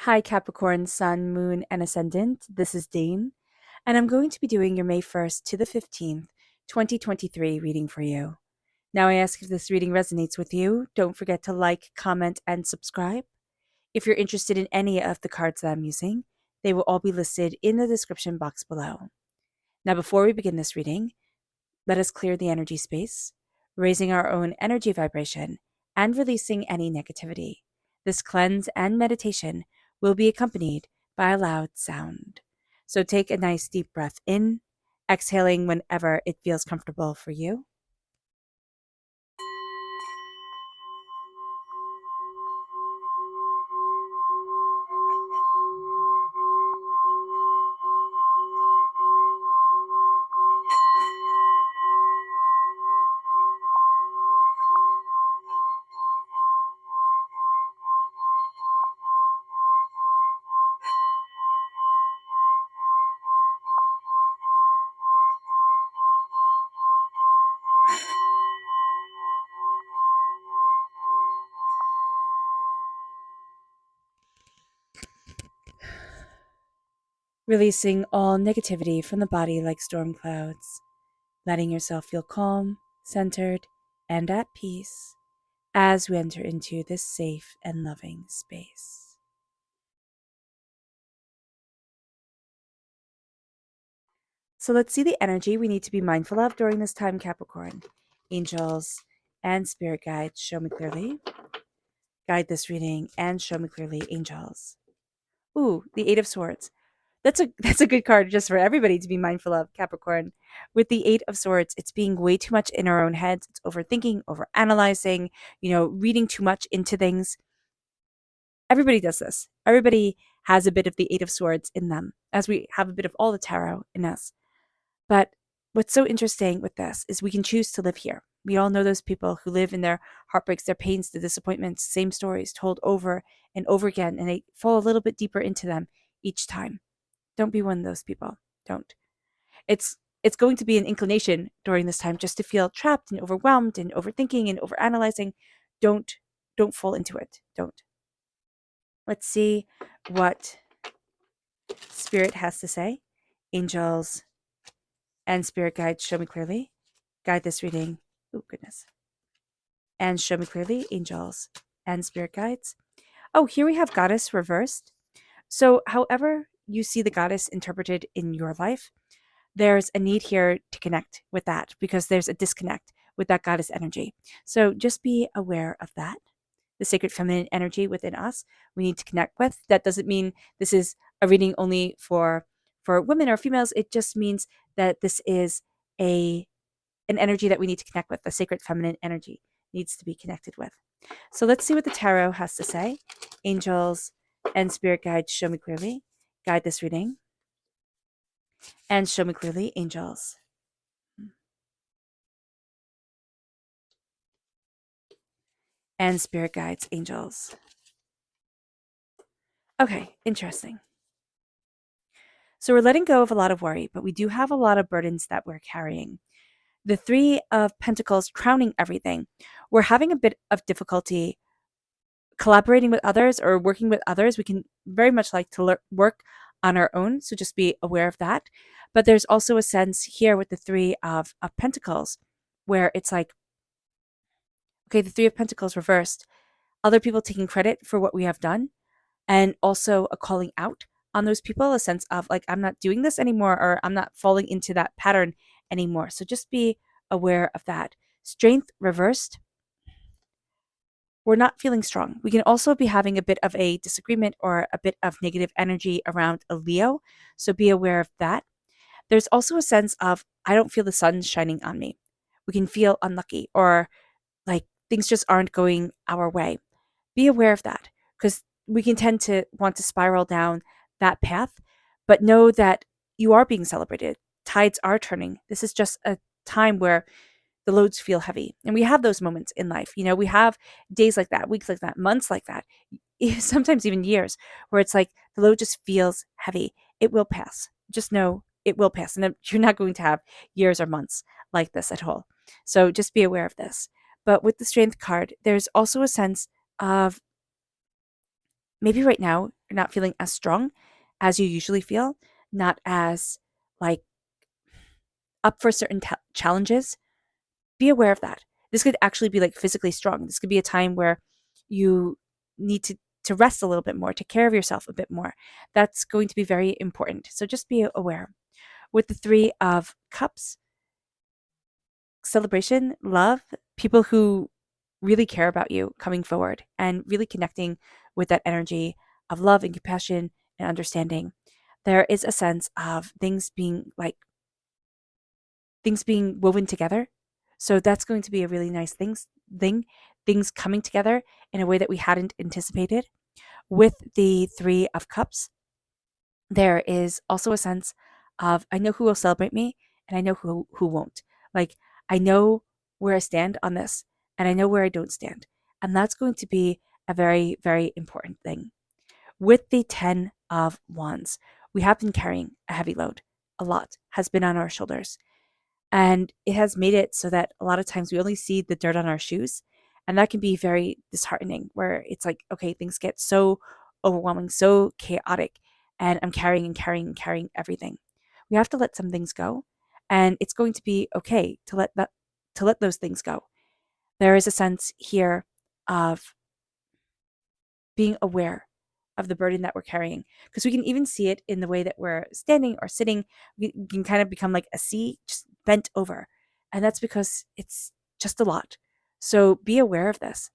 Hi, Capricorn, Sun, Moon, and Ascendant. This is Dane, and I'm going to be doing your May 1st to the 15th, 2023 reading for you. Now, I ask if this reading resonates with you. Don't forget to like, comment, and subscribe. If you're interested in any of the cards that I'm using, they will all be listed in the description box below. Now, before we begin this reading, let us clear the energy space, raising our own energy vibration and releasing any negativity. This cleanse and meditation will be accompanied by a loud sound. So take a nice deep breath in, exhaling whenever it feels comfortable for you. Releasing all negativity from the body like storm clouds, letting yourself feel calm, centered, and at peace as we enter into this safe and loving space. So let's see the energy we need to be mindful of during this time, Capricorn. Angels and spirit guides, show me clearly. Guide this reading and show me clearly, angels. Ooh, the Eight of Swords. That's a good card just for everybody to be mindful of, Capricorn. With the Eight of Swords, it's being way too much in our own heads. It's overthinking, overanalyzing, reading too much into things. Everybody does this. Everybody has a bit of the Eight of Swords in them, as we have a bit of all the tarot in us. But what's so interesting with this is we can choose to live here. We all know those people who live in their heartbreaks, their pains, the disappointments, same stories told over and over again, and they fall a little bit deeper into them each time. Don't be one of those people. Don't. It's going to be an inclination during this time just to feel trapped and overwhelmed and overthinking and overanalyzing. Don't fall into it. Don't. Let's see what Spirit has to say. Angels and spirit guides, show me clearly. Guide this reading. Oh, goodness. And show me clearly, angels and spirit guides. Oh, here we have goddess reversed. So, however you see the goddess interpreted in your life, there's a need here to connect with that because there's a disconnect with that goddess energy. So, just be aware of that. The sacred feminine energy within us, we need to connect with. That doesn't mean this is a reading only for women or females. It just means that this is an energy that we need to connect with. The sacred feminine energy needs to be connected with. So let's see what the tarot has to say. Angels and spirit guides, show me clearly. Guide this reading. And show me clearly, angels. And spirit guides, angels. Okay, interesting. So we're letting go of a lot of worry, but we do have a lot of burdens that we're carrying. The Three of Pentacles crowning everything. We're having a bit of difficulty collaborating with others or working with others. We can very much like to work on our own, so just be aware of that. But there's also a sense here with the Three of Pentacles where it's like, okay, the Three of Pentacles reversed, other people taking credit for what we have done, and also a calling out on those people, a sense of like, I'm not doing this anymore, or I'm not falling into that pattern anymore. So just be aware of that. Strength reversed. We're not feeling strong. We can also be having a bit of a disagreement or a bit of negative energy around a Leo. So be aware of that. There's also a sense of, I don't feel the sun shining on me. We can feel unlucky or like things just aren't going our way. Be aware of that because we can tend to want to spiral down that path, but know that you are being celebrated. Tides are turning. This is just a time where the loads feel heavy. And we have those moments in life. We have days like that, weeks like that, months like that, sometimes even years where it's like the load just feels heavy. It will pass. Just know it will pass. And you're not going to have years or months like this at all. So just be aware of this. But with the Strength card, there's also a sense of maybe right now you're not feeling as strong as you usually feel, not as like up for certain challenges. Be aware of that. This could actually be like physically strong. This could be a time where you need to rest a little bit more, take care of yourself a bit more. That's going to be very important. So just be aware. With the 3 of Cups, celebration, love, people who really care about you coming forward and really connecting with that energy of love and compassion and understanding. There is a sense of things being woven together. So that's going to be a really nice things coming together in a way that we hadn't anticipated. With the 3 of Cups, there is also a sense of I know who will celebrate me and I know who won't. Like I know where I stand on this and I know where I don't stand. And that's going to be a very, very important thing. With the 10 of Wands, we have been carrying a heavy load. A lot has been on our shoulders. And it has made it so that a lot of times we only see the dirt on our shoes. And that can be very disheartening, where it's like, okay, things get so overwhelming, so chaotic, and I'm carrying and carrying and carrying everything. We have to let some things go. And it's going to be okay to let those things go. There is a sense here of being aware of the burden that we're carrying, because we can even see it in the way that we're standing or sitting. We can kind of become like a C, just bent over, and that's because it's just a lot. So be aware of this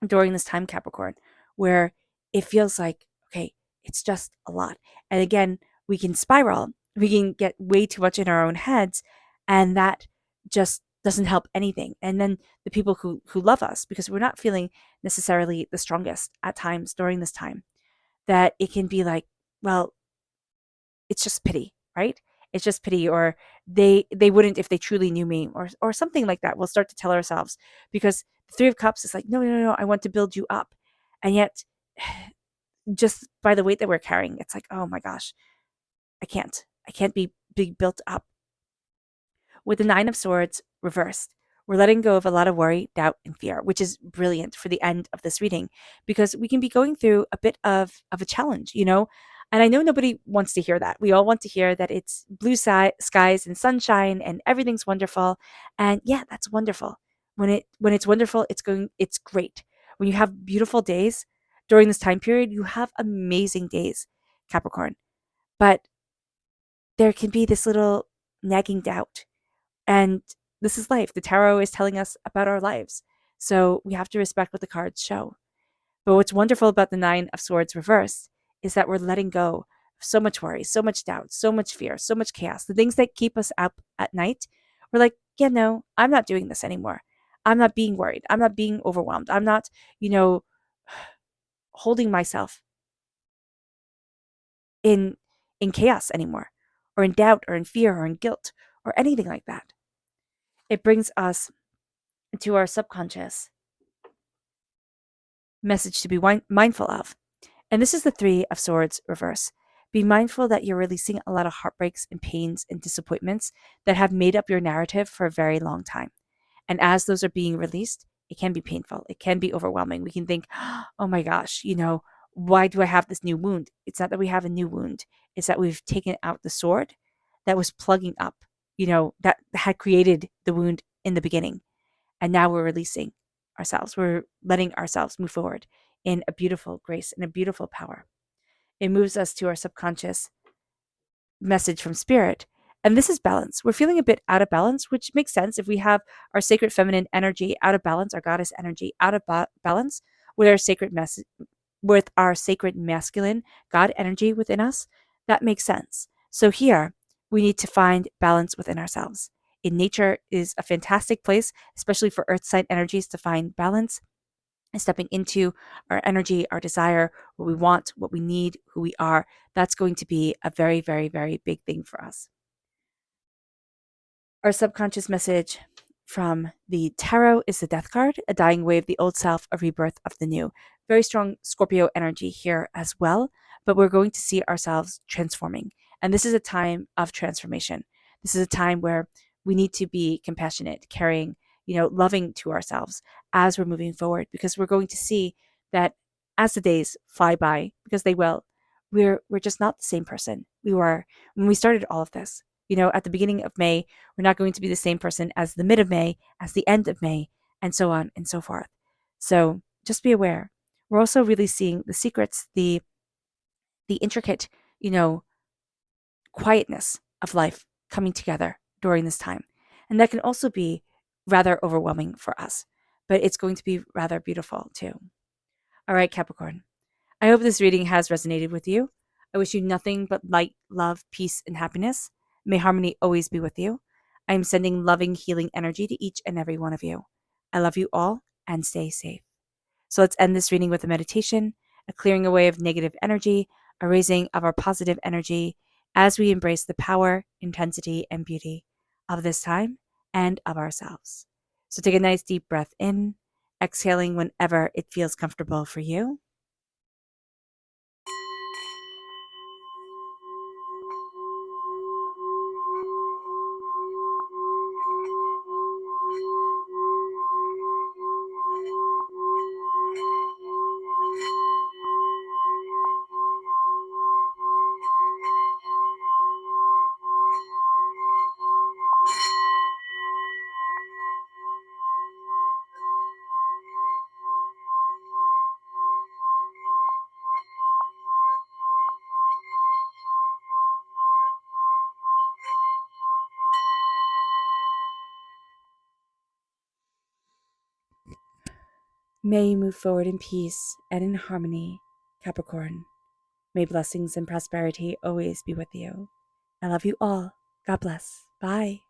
during this time, Capricorn, where it feels like, okay, it's just a lot. And again, we can spiral, we can get way too much in our own heads, and that just doesn't help anything. And then the people who love us, because we're not feeling necessarily the strongest at times during this time, that it can be like, well, it's just pity, right? It's just pity, or they wouldn't if they truly knew me, or something like that. We'll start to tell ourselves, because the 3 of Cups is like, no, no, no, I want to build you up, and yet, just by the weight that we're carrying, it's like, oh my gosh, I can't be built up. With the 9 of Swords reversed, we're letting go of a lot of worry, doubt, and fear, which is brilliant for the end of this reading, because we can be going through a bit of a challenge, you know? And I know nobody wants to hear that. We all want to hear that it's blue skies and sunshine and everything's wonderful. And yeah, that's wonderful. When it's wonderful, it's great. When you have beautiful days during this time period, you have amazing days, Capricorn. But there can be this little nagging doubt, and this is life. The tarot is telling us about our lives. So we have to respect what the cards show. But what's wonderful about the 9 of Swords reversed is that we're letting go of so much worry, so much doubt, so much fear, so much chaos. The things that keep us up at night, we're like, yeah, no, I'm not doing this anymore. I'm not being worried. I'm not being overwhelmed. I'm not, holding myself in chaos anymore, or in doubt, or in fear, or in guilt, or anything like that. It brings us to our subconscious message to be mindful of. And this is the 3 of Swords reverse. Be mindful that you're releasing a lot of heartbreaks and pains and disappointments that have made up your narrative for a very long time. And as those are being released, it can be painful. It can be overwhelming. We can think, oh my gosh, why do I have this new wound? It's not that we have a new wound. It's that we've taken out the sword that was plugging up, that had created the wound in the beginning. And now we're releasing ourselves. We're letting ourselves move forward in a beautiful grace and a beautiful power. It moves us to our subconscious message from spirit. And this is balance. We're feeling a bit out of balance, which makes sense if we have our sacred feminine energy out of balance, our goddess energy out of balance with with our sacred masculine God energy within us. That makes sense. So here we need to find balance within ourselves. In nature is a fantastic place, especially for earth sign energies, to find balance and stepping into our energy, our desire, what we want, what we need, who we are. That's going to be a very, very, very big thing for us. Our subconscious message from the tarot is the Death card, a dying wave, the old self, a rebirth of the new. Very strong Scorpio energy here as well, but we're going to see ourselves transforming. And this is a time of transformation. This is a time where we need to be compassionate, caring, loving to ourselves as we're moving forward, because we're going to see that as the days fly by, because they will, we're just not the same person we were when we started all of this. At the beginning of May, we're not going to be the same person as the mid of May, as the end of May, and so on and so forth. So just be aware. We're also really seeing the secrets, the intricate, you know, quietness of life coming together during this time. And that can also be rather overwhelming for us, but it's going to be rather beautiful too. All right, Capricorn. I hope this reading has resonated with you. I wish you nothing but light, love, peace, and happiness. May harmony always be with you. I am sending loving, healing energy to each and every one of you. I love you all and stay safe. So let's end this reading with a meditation, a clearing away of negative energy, a raising of our positive energy as we embrace the power, intensity, and beauty of this time and of ourselves. So take a nice deep breath in, exhaling whenever it feels comfortable for you. May you move forward in peace and in harmony, Capricorn. May blessings and prosperity always be with you. I love you all. God bless. Bye.